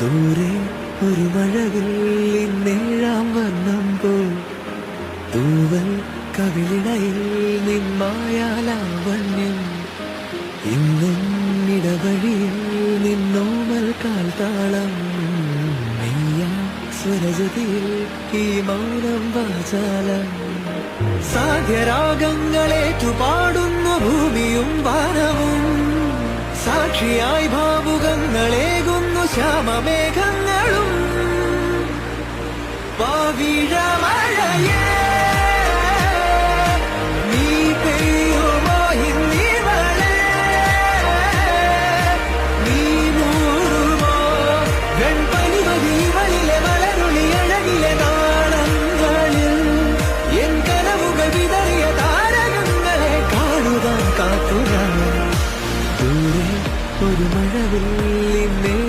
ദൂരെ ഒരു മഴവിൽ നേഴാം വർണ്ണം പോൽ തൂവൽ കവിളിടയിൽ നിന്മായാലാവണ്യം ഇന്നും ഇടവഴിയിൽ നിന്നോമൽ കാൽത്താളം മെയ്യാ സ്വരജതിയിൽ ഈ മൗനം വാചാലം സാധ്യരാഗങ്ങളേറ്റുപാടുന്നു ഭൂമിയും വാനവും സാക്ഷിയായി ഭാവുകങ്ങളേകുന്നു ശ്യാമമേഘങ്ങളും പാവിഴമഴയേ നീ പെയ്യുമോ ഇന്നിവളെ നീ മൂടുമോ വെൺപനിമതിവളിലെ മലരുളി അഴകിലെ നാളങ്ങളിൽ എൻ കനവുകൾ വിതറിയ താരകങ്ങളെ കാണുവാൻ കാത്തുക ദൂരെ ഒരു മഴവിൽ